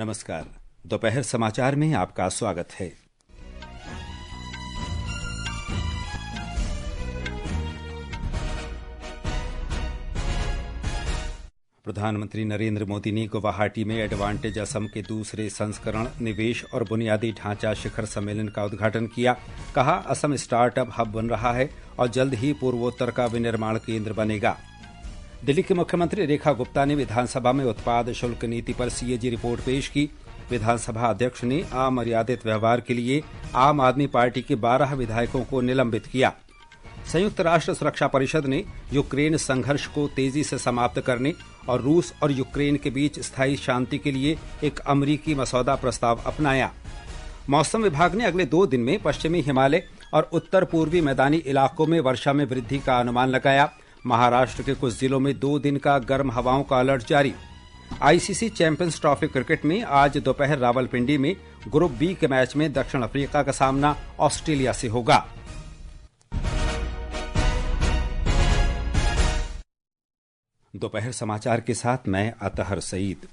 नमस्कार। दोपहर समाचार में आपका स्वागत है। प्रधानमंत्री नरेंद्र मोदी ने गुवाहाटी में एडवांटेज असम के दूसरे संस्करण निवेश और बुनियादी ढांचा शिखर सम्मेलन का उद्घाटन किया। कहा, असम स्टार्टअप हब बन रहा है और जल्द ही पूर्वोत्तर का विनिर्माण केंद्र बनेगा। दिल्ली की मुख्यमंत्री रेखा गुप्ता ने विधानसभा में उत्पाद शुल्क नीति पर सीएजी रिपोर्ट पेश की। विधानसभा अध्यक्ष ने अमर्यादित व्यवहार के लिए आम आदमी पार्टी के 12 विधायकों को निलंबित किया। संयुक्त राष्ट्र सुरक्षा परिषद ने यूक्रेन संघर्ष को तेजी से समाप्त करने और रूस और यूक्रेन के बीच स्थायी शांति के लिए एक अमरीकी मसौदा प्रस्ताव अपनाया। मौसम विभाग ने अगले 2 दिन में पश्चिमी हिमालय और उत्तर पूर्वी मैदानी इलाकों में वर्षा में वृद्धि का अनुमान लगाया। महाराष्ट्र के कुछ जिलों में 2 दिन का गर्म हवाओं का अलर्ट जारी। आईसीसी चैंपियंस ट्रॉफी क्रिकेट में आज दोपहर रावलपिंडी में ग्रुप बी के मैच में दक्षिण अफ्रीका का सामना ऑस्ट्रेलिया से होगा। दोपहर समाचार के साथ मैं अतहर सईद।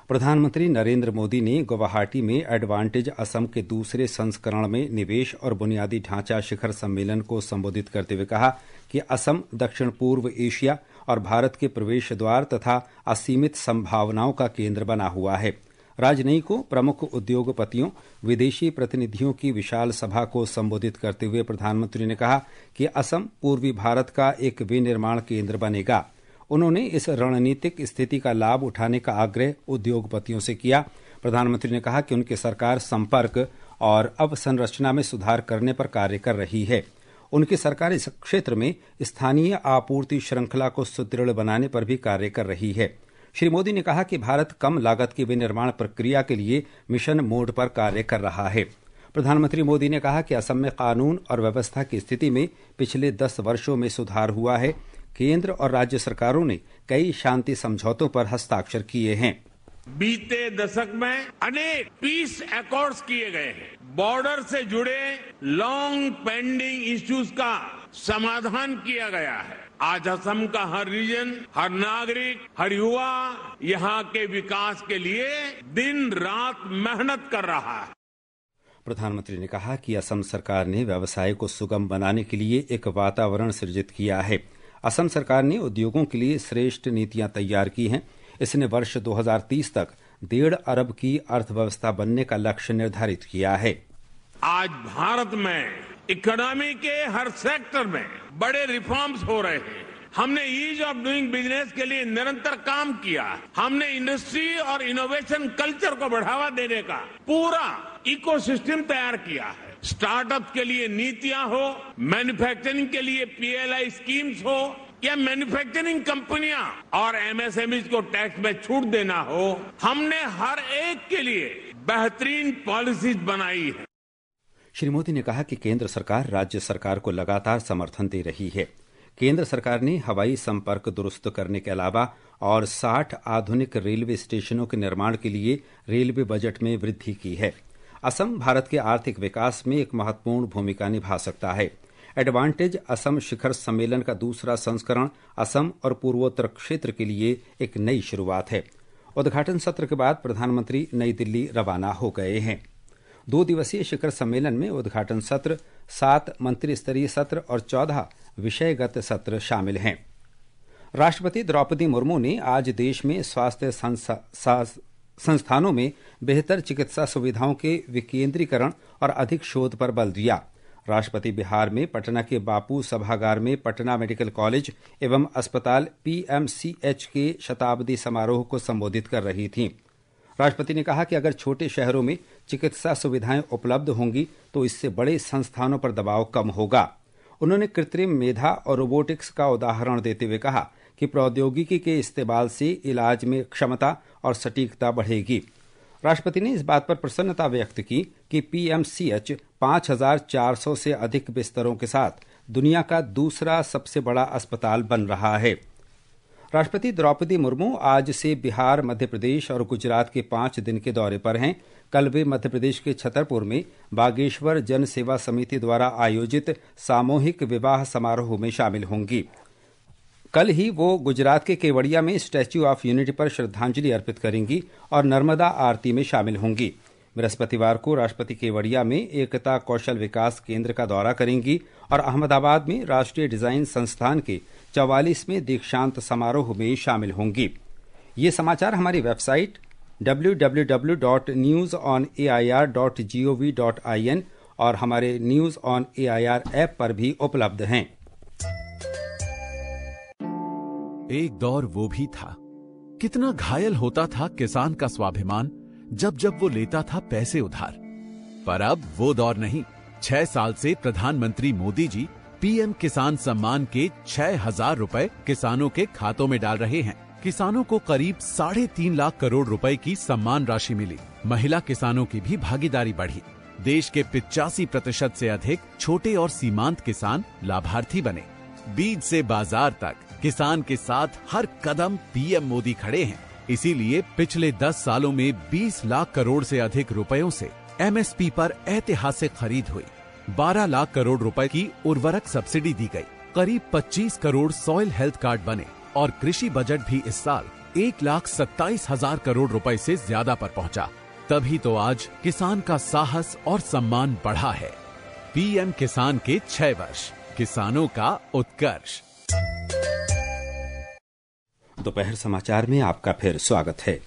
प्रधानमंत्री नरेंद्र मोदी ने गुवाहाटी में एडवांटेज असम के दूसरे संस्करण में निवेश और बुनियादी ढांचा शिखर सम्मेलन को संबोधित करते हुए कहा कि असम दक्षिण पूर्व एशिया और भारत के प्रवेश द्वार तथा असीमित संभावनाओं का केंद्र बना हुआ है। राजनयिकों, प्रमुख उद्योगपतियों, विदेशी प्रतिनिधियों की विशाल सभा को संबोधित करते हुए प्रधानमंत्री ने कहा कि असम पूर्वी भारत का एक विनिर्माण केंद्र बनेगा। उन्होंने इस रणनीतिक स्थिति का लाभ उठाने का आग्रह उद्योगपतियों से किया। प्रधानमंत्री ने कहा कि उनकी सरकार संपर्क और अवसंरचना में सुधार करने पर कार्य कर रही है। उनकी सरकार इस क्षेत्र में स्थानीय आपूर्ति श्रृंखला को सुदृढ़ बनाने पर भी कार्य कर रही है। श्री मोदी ने कहा कि भारत कम लागत की विनिर्माण प्रक्रिया के लिए मिशन मोड पर कार्य कर रहा है। प्रधानमंत्री मोदी ने कहा कि असम में कानून और व्यवस्था की स्थिति में पिछले 10 वर्षों में सुधार हुआ है। केंद्र और राज्य सरकारों ने कई शांति समझौतों पर हस्ताक्षर किए हैं। बीते दशक में अनेक पीस अकॉर्ड्स किए गए हैं। बॉर्डर से जुड़े लॉन्ग पेंडिंग इश्यूज का समाधान किया गया है। आज असम का हर रीजन, हर नागरिक, हर युवा यहाँ के विकास के लिए दिन रात मेहनत कर रहा है। प्रधानमंत्री ने कहा कि असम सरकार ने व्यवसाय को सुगम बनाने के लिए एक वातावरण सृजित किया है। असम सरकार ने उद्योगों के लिए श्रेष्ठ नीतियां तैयार की हैं। इसने वर्ष 2030 तक 1.5 अरब की अर्थव्यवस्था बनने का लक्ष्य निर्धारित किया है। आज भारत में इकोनॉमी के हर सेक्टर में बड़े रिफॉर्म्स हो रहे हैं। हमने ईज ऑफ डूइंग बिजनेस के लिए निरंतर काम किया। हमने इंडस्ट्री और इनोवेशन कल्चर को बढ़ावा देने का पूरा इकोसिस्टम तैयार किया है। स्टार्टअप के लिए नीतियां हो, मैन्युफैक्चरिंग के लिए पीएलआई स्कीम्स हो, या मैन्युफैक्चरिंग कंपनियां और एमएसएमई को टैक्स में छूट देना हो, हमने हर एक के लिए बेहतरीन पॉलिसीज बनाई है। श्री मोदी ने कहा कि केंद्र सरकार राज्य सरकार को लगातार समर्थन दे रही है। केंद्र सरकार ने हवाई संपर्क दुरुस्त करने के अलावा और 60 आधुनिक रेलवे स्टेशनों के निर्माण के लिए रेलवे बजट में वृद्धि की है। असम भारत के आर्थिक विकास में एक महत्वपूर्ण भूमिका निभा सकता है। एडवांटेज असम शिखर सम्मेलन का दूसरा संस्करण असम और पूर्वोत्तर क्षेत्र के लिए एक नई शुरुआत है। उद्घाटन सत्र के बाद प्रधानमंत्री नई दिल्ली रवाना हो गए हैं। 2 दिवसीय शिखर सम्मेलन में उद्घाटन सत्र, 7 मंत्री स्तरीय सत्र और 14 विषयगत सत्र शामिल हैं। राष्ट्रपति द्रौपदी मुर्मू ने आज देश में स्वास्थ्य संस्थानों में बेहतर चिकित्सा सुविधाओं के विकेंद्रीकरण और अधिक शोध पर बल दिया। राष्ट्रपति बिहार में पटना के बापू सभागार में पटना मेडिकल कॉलेज एवं अस्पताल पीएमसीएच के शताब्दी समारोह को संबोधित कर रही थीं। राष्ट्रपति ने कहा कि अगर छोटे शहरों में चिकित्सा सुविधाएं उपलब्ध होंगी तो इससे बड़े संस्थानों पर दबाव कम होगा। उन्होंने कृत्रिम मेधा और रोबोटिक्स का उदाहरण देते हुए कहा कि प्रौद्योगिकी के इस्तेमाल से इलाज में क्षमता और सटीकता बढ़ेगी। राष्ट्रपति ने इस बात पर प्रसन्नता व्यक्त की कि पीएमसीएच 5400 से अधिक बिस्तरों के साथ दुनिया का दूसरा सबसे बड़ा अस्पताल बन रहा है। राष्ट्रपति द्रौपदी मुर्मू आज से बिहार, मध्य प्रदेश और गुजरात के 5 दिन के दौरे पर हैं। कल वे मध्य प्रदेश के छतरपुर में बागेश्वर जन सेवा समिति द्वारा आयोजित सामूहिक विवाह समारोह में शामिल होंगी। कल ही वो गुजरात के केवड़िया में स्टैच्यू ऑफ यूनिटी पर श्रद्धांजलि अर्पित करेंगी और नर्मदा आरती में शामिल होंगी। बृहस्पतिवार को राष्ट्रपति केवड़िया में एकता कौशल विकास केंद्र का दौरा करेंगी और अहमदाबाद में राष्ट्रीय डिजाइन संस्थान के 44वें दीक्षांत समारोह में शामिल होंगी। ये समाचार हमारी वेबसाइट www.newsonair.gov.in और हमारे न्यूज ऑन एआईआर ऐप पर भी उपलब्ध हैं। एक दौर वो भी था, कितना घायल होता था किसान का स्वाभिमान जब जब वो लेता था पैसे उधार। पर अब वो दौर नहीं। 6 साल से प्रधानमंत्री मोदी जी पीएम किसान सम्मान के 6,000 रुपए किसानों के खातों में डाल रहे हैं। किसानों को करीब 3.5 लाख करोड़ रुपए की सम्मान राशि मिली। महिला किसानों की भी भागीदारी बढ़ी। देश के 85% से अधिक छोटे और सीमांत किसान लाभार्थी बने। बीज से बाजार तक किसान के साथ हर कदम पीएम मोदी खड़े हैं। इसीलिए पिछले 10 सालों में 20 लाख करोड़ से अधिक रुपयों से एमएसपी पर ऐतिहासिक खरीद हुई। 12 लाख करोड़ रुपए की उर्वरक सब्सिडी दी गई। करीब 25 करोड़ सॉइल हेल्थ कार्ड बने और कृषि बजट भी इस साल 1,27,000 करोड़ रुपए से ज्यादा पर पहुंचा। तभी तो आज किसान का साहस और सम्मान बढ़ा है। पीएम किसान के 6 वर्ष, किसानों का उत्कर्ष। दोपहर समाचार में आपका फिर स्वागत है।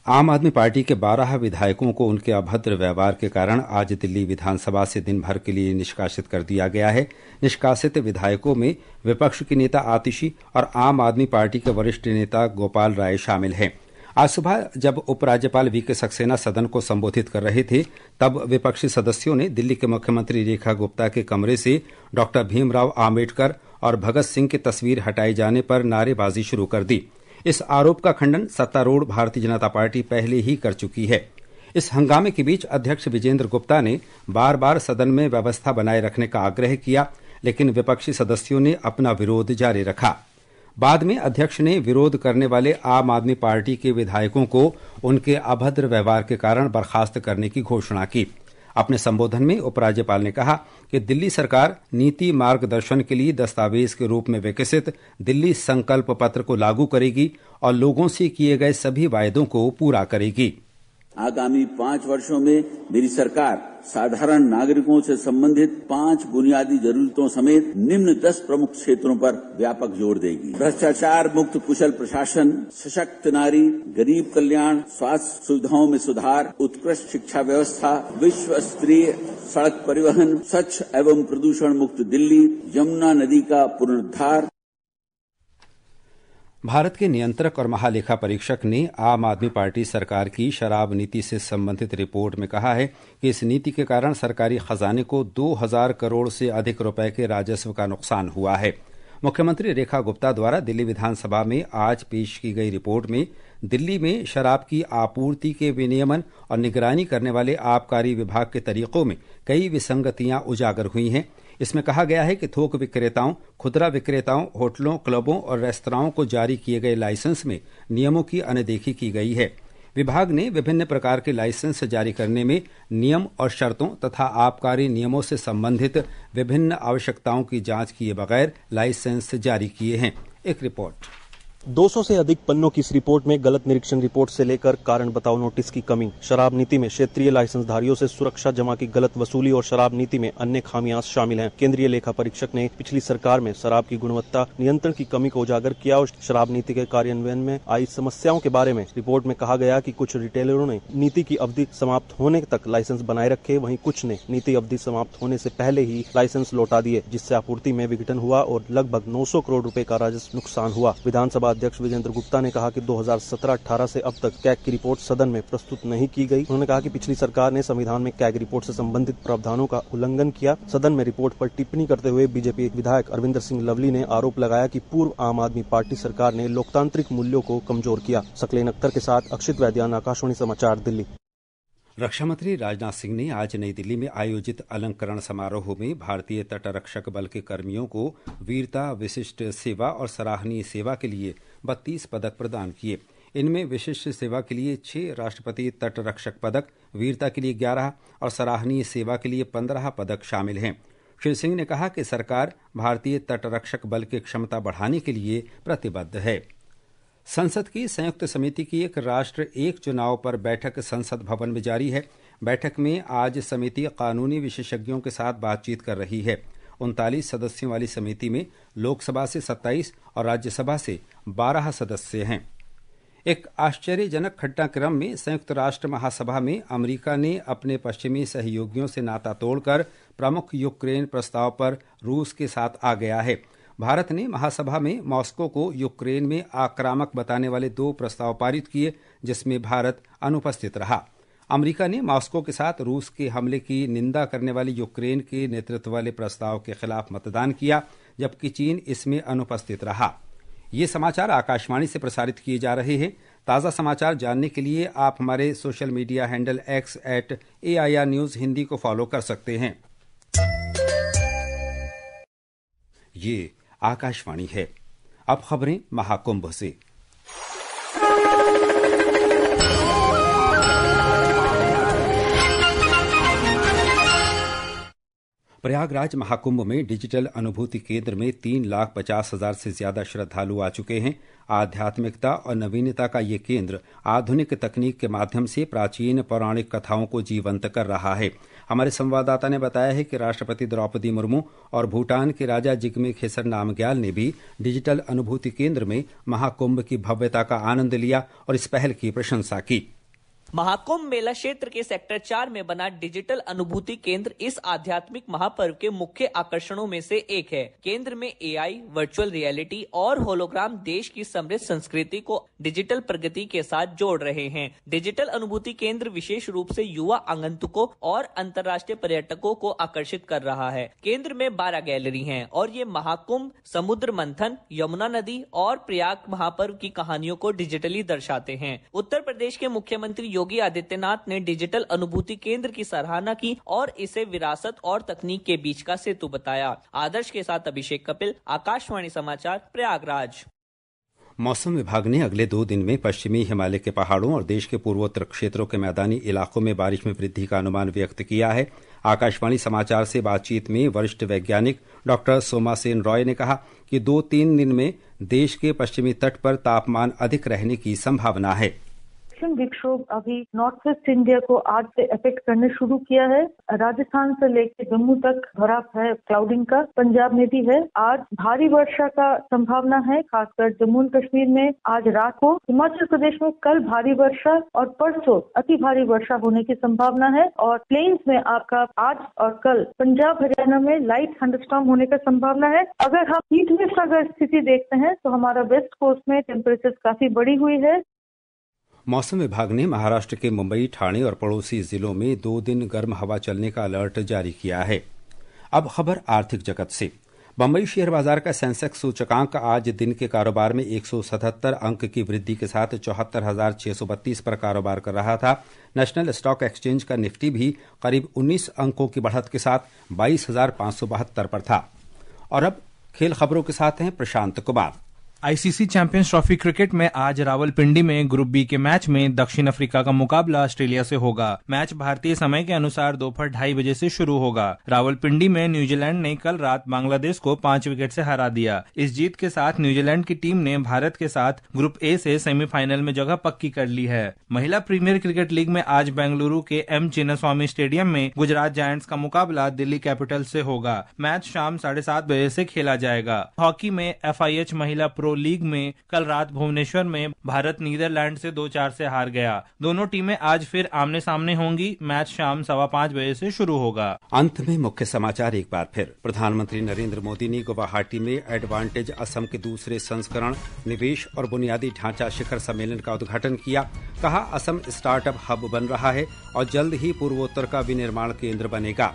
आम आदमी पार्टी के 12 विधायकों को उनके अभद्र व्यवहार के कारण आज दिल्ली विधानसभा से दिन भर के लिए निष्कासित कर दिया गया है। निष्कासित विधायकों में विपक्ष की नेता आतिशी और आम आदमी पार्टी के वरिष्ठ नेता गोपाल राय शामिल हैं। आज सुबह जब उपराज्यपाल वीके सक्सेना सदन को संबोधित कर रहे थे, तब विपक्षी सदस्यों ने दिल्ली के मुख्यमंत्री रेखा गुप्ता के कमरे से डॉक्टर भीमराव आम्बेडकर और भगत सिंह की तस्वीर हटाए जाने पर नारेबाजी शुरू कर दी। इस आरोप का खंडन सत्तारूढ़ भारतीय जनता पार्टी पहले ही कर चुकी है। इस हंगामे के बीच अध्यक्ष विजेंद्र गुप्ता ने बार बार सदन में व्यवस्था बनाए रखने का आग्रह किया, लेकिन विपक्षी सदस्यों ने अपना विरोध जारी रखा। बाद में अध्यक्ष ने विरोध करने वाले आम आदमी पार्टी के विधायकों को उनके अभद्र व्यवहार के कारण बर्खास्त करने की घोषणा की। अपने संबोधन में उपराज्यपाल ने कहा कि दिल्ली सरकार नीति मार्गदर्शन के लिए दस्तावेज के रूप में विकसित दिल्ली संकल्प पत्र को लागू करेगी और लोगों से किए गए सभी वायदों को पूरा करेगी। आगामी 5 वर्षों में मेरी सरकार साधारण नागरिकों से संबंधित 5 बुनियादी जरूरतों समेत निम्न 10 प्रमुख क्षेत्रों पर व्यापक जोर देगी। भ्रष्टाचार मुक्त कुशल प्रशासन, सशक्त नारी, गरीब कल्याण, स्वास्थ्य सुविधाओं में सुधार, उत्कृष्ट शिक्षा व्यवस्था, विश्व स्तरीय सड़क परिवहन, स्वच्छ एवं प्रदूषण मुक्त दिल्ली, यमुना नदी का पुनरुद्धार। भारत के नियंत्रक और महालेखा परीक्षक ने आम आदमी पार्टी सरकार की शराब नीति से संबंधित रिपोर्ट में कहा है कि इस नीति के कारण सरकारी खजाने को 2,000 करोड़ से अधिक रुपए के राजस्व का नुकसान हुआ है। मुख्यमंत्री रेखा गुप्ता द्वारा दिल्ली विधानसभा में आज पेश की गई रिपोर्ट में दिल्ली में शराब की आपूर्ति के विनियमन और निगरानी करने वाले आबकारी विभाग के तरीकों में कई विसंगतियां उजागर हुई हैं। इसमें कहा गया है कि थोक विक्रेताओं, खुदरा विक्रेताओं, होटलों, क्लबों और रेस्तराओं को जारी किए गए लाइसेंस में नियमों की अनदेखी की गई है। विभाग ने विभिन्न प्रकार के लाइसेंस जारी करने में नियम और शर्तों तथा आबकारी नियमों से संबंधित विभिन्न आवश्यकताओं की जांच किए बगैर लाइसेंस जारी किए हैं। एक रिपोर्ट। 200 से अधिक पन्नों की इस रिपोर्ट में गलत निरीक्षण रिपोर्ट से लेकर कारण बताओ नोटिस की कमी, शराब नीति में क्षेत्रीय लाइसेंसधारियों से सुरक्षा जमा की गलत वसूली और शराब नीति में अन्य खामियां शामिल हैं। केंद्रीय लेखा परीक्षक ने पिछली सरकार में शराब की गुणवत्ता नियंत्रण की कमी को उजागर किया और शराब नीति के कार्यान्वयन में आई समस्याओं के बारे में रिपोर्ट में कहा गया कि कुछ रिटेलरों ने नीति की अवधि समाप्त होने तक लाइसेंस बनाए रखे, वहीं कुछ ने नीति अवधि समाप्त होने से पहले ही लाइसेंस लौटा दिए, जिससे आपूर्ति में विघटन हुआ और लगभग 900 करोड़ रुपए का राजस्व नुकसान हुआ। विधानसभा अध्यक्ष विजेंद्र गुप्ता ने कहा कि 2017-18 से अब तक कैग की रिपोर्ट सदन में प्रस्तुत नहीं की गई। उन्होंने कहा कि पिछली सरकार ने संविधान में कैग रिपोर्ट से संबंधित प्रावधानों का उल्लंघन किया। सदन में रिपोर्ट पर टिप्पणी करते हुए बीजेपी विधायक अरविंदर सिंह लवली ने आरोप लगाया कि पूर्व आम आदमी पार्टी सरकार ने लोकतांत्रिक मूल्यों को कमजोर किया। सकलेन अख्तर के साथ अक्षित वैद्यान, आकाशवाणी समाचार, दिल्ली। रक्षा मंत्री राजनाथ सिंह ने आज नई दिल्ली में आयोजित अलंकरण समारोह में भारतीय तटरक्षक बल के कर्मियों को वीरता, विशिष्ट सेवा और सराहनीय सेवा के लिए 32 पदक प्रदान किए। इनमें विशिष्ट सेवा के लिए 6 राष्ट्रपति तटरक्षक पदक, वीरता के लिए 11 और सराहनीय सेवा के लिए 15 पदक शामिल हैं। श्री सिंह ने कहा कि सरकार भारतीय तटरक्षक बल की क्षमता बढ़ाने के लिए प्रतिबद्ध है। संसद की संयुक्त समिति की एक राष्ट्र एक चुनाव पर बैठक संसद भवन में जारी है। बैठक में आज समिति कानूनी विशेषज्ञों के साथ बातचीत कर रही है। 39 सदस्यों वाली समिति में लोकसभा से 27 और राज्यसभा से 12 सदस्य हैं। एक आश्चर्यजनक घटनाक्रम में संयुक्त राष्ट्र महासभा में अमेरिका ने अपने पश्चिमी सहयोगियों से नाता तोड़कर प्रमुख यूक्रेन प्रस्ताव पर रूस के साथ आ गया है। भारत ने महासभा में मॉस्को को यूक्रेन में आक्रामक बताने वाले 2 प्रस्ताव पारित किए, जिसमें भारत अनुपस्थित रहा। अमेरिका ने मॉस्को के साथ रूस के हमले की निंदा करने वाले यूक्रेन के नेतृत्व वाले प्रस्ताव के खिलाफ मतदान किया, जबकि चीन इसमें अनुपस्थित रहा। ये समाचार आकाशवाणी से प्रसारित किए जा रहे हैं। ताज़ा समाचार जानने के लिए आप हमारे social media handle @AIR news Hindi को फॉलो कर सकते हैं। ये आकाशवाणी है। अब खबरें महाकुंभ से। प्रयागराज महाकुंभ में डिजिटल अनुभूति केंद्र में 3,50,000 से ज्यादा श्रद्धालु आ चुके हैं। आध्यात्मिकता और नवीनता का ये केंद्र आधुनिक तकनीक के माध्यम से प्राचीन पौराणिक कथाओं को जीवंत कर रहा है। हमारे संवाददाता ने बताया है कि राष्ट्रपति द्रौपदी मुर्मू और भूटान के राजा जिग्मे खेसर नामग्याल ने भी डिजिटल अनुभूति केंद्र में महाकुंभ की भव्यता का आनंद लिया और इस पहल की प्रशंसा की। महाकुंभ मेला क्षेत्र के सेक्टर 4 में बना डिजिटल अनुभूति केंद्र इस आध्यात्मिक महापर्व के मुख्य आकर्षणों में से एक है। केंद्र में AI, वर्चुअल रियलिटी और होलोग्राम देश की समृद्ध संस्कृति को डिजिटल प्रगति के साथ जोड़ रहे हैं। डिजिटल अनुभूति केंद्र विशेष रूप से युवा आगंतुकों और अंतर्राष्ट्रीय पर्यटकों को आकर्षित कर रहा है। केंद्र में 12 गैलरी हैं और ये महाकुंभ, समुद्र मंथन, यमुना नदी और प्रयाग महापर्व की कहानियों को डिजिटली दर्शाते हैं। उत्तर प्रदेश के मुख्यमंत्री योगी आदित्यनाथ ने डिजिटल अनुभूति केंद्र की सराहना की और इसे विरासत और तकनीक के बीच का सेतु बताया। आदर्श के साथ अभिषेक कपिल, आकाशवाणी समाचार, प्रयागराज। मौसम विभाग ने अगले 2 दिन में पश्चिमी हिमालय के पहाड़ों और देश के पूर्वोत्तर क्षेत्रों के मैदानी इलाकों में बारिश में वृद्धि का अनुमान व्यक्त किया है। आकाशवाणी समाचार से बातचीत में वरिष्ठ वैज्ञानिक डॉक्टर सोमासेन रॉय ने कहा कि 2-3 दिन में देश के पश्चिमी तट पर तापमान अधिक रहने की संभावना है। विक्षोभ अभी नॉर्थ वेस्ट इंडिया को आज से इफेक्ट करने शुरू किया है। राजस्थान से लेकर जम्मू तक भरा है क्लाउडिंग का। पंजाब में भी है। आज भारी वर्षा का संभावना है, खासकर जम्मू कश्मीर में आज रात को। हिमाचल प्रदेश में कल भारी वर्षा और परसों अति भारी वर्षा होने की संभावना है। और प्लेन्स में आपका आज और कल पंजाब हरियाणा में लाइट थंडरस्टॉर्म होने का संभावना है। अगर हम हीट वेव का अगर स्थिति देखते हैं तो हमारा वेस्ट कोस्ट में टेम्परेचर काफी बढ़ी हुई है। मौसम विभाग ने महाराष्ट्र के मुंबई, ठाणे और पड़ोसी जिलों में 2 दिन गर्म हवा चलने का अलर्ट जारी किया है। अब खबर आर्थिक जगत से। बंबई शेयर बाजार का सेंसेक्स सूचकांक आज दिन के कारोबार में 177 अंक की वृद्धि के साथ 74,632 पर कारोबार कर रहा था। नेशनल स्टॉक एक्सचेंज का निफ्टी भी करीब 19 अंकों की बढ़त के साथ 22,572 पर था। और अब खेल खबरों के साथ हैं Prashant Kumar. ICC Champions Trophy cricket में आज रावलपिंडी में ग्रुप बी के मैच में दक्षिण अफ्रीका का मुकाबला ऑस्ट्रेलिया से होगा। मैच भारतीय समय के अनुसार दोपहर 2:30 बजे से शुरू होगा। रावलपिंडी में न्यूजीलैंड ने कल रात बांग्लादेश को 5 विकेट से हरा दिया। इस जीत के साथ न्यूजीलैंड की टीम ने भारत के साथ ग्रुप ए से सेमीफाइनल में जगह पक्की कर ली है। महिला प्रीमियर क्रिकेट लीग में आज बेंगलुरु के एम चिन्नास्वामी स्टेडियम में गुजरात जायंट्स का मुकाबला दिल्ली कैपिटल्स से होगा। मैच शाम 7:30 बजे से खेला जाएगा। हॉकी में FIH महिला प्रो लीग में कल रात भुवनेश्वर में भारत नीदरलैंड से 2-4 से हार गया। दोनों टीमें आज फिर आमने सामने होंगी। मैच शाम 5:15 बजे से शुरू होगा। अंत में मुख्य समाचार एक बार फिर। प्रधानमंत्री नरेंद्र मोदी ने गुवाहाटी में एडवांटेज असम के दूसरे संस्करण निवेश और बुनियादी ढांचा शिखर सम्मेलन का उद्घाटन किया। कहा, असम स्टार्टअप हब बन रहा है और जल्द ही पूर्वोत्तर का विनिर्माण केंद्र बनेगा।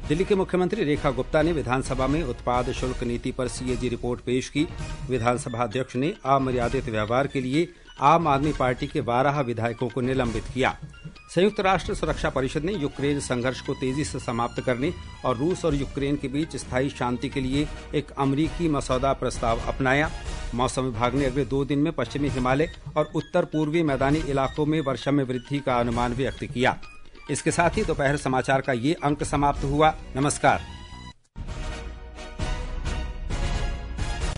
दिल्ली के मुख्यमंत्री रेखा गुप्ता ने विधानसभा में उत्पाद शुल्क नीति पर CAG रिपोर्ट पेश की। विधानसभा अध्यक्ष ने अमर्यादित व्यवहार के लिए आम आदमी पार्टी के 12 विधायकों को निलंबित किया। संयुक्त राष्ट्र सुरक्षा परिषद ने यूक्रेन संघर्ष को तेजी से समाप्त करने और रूस और यूक्रेन के बीच स्थायी शांति के लिए एक अमरीकी मसौदा प्रस्ताव अपनाया। मौसम विभाग ने अगले 2 दिन में पश्चिमी हिमालय और उत्तर पूर्वी मैदानी इलाकों में वर्षा में वृद्धि का अनुमान व्यक्त किया। इसके साथ ही दोपहर समाचार का ये अंक समाप्त हुआ। नमस्कार।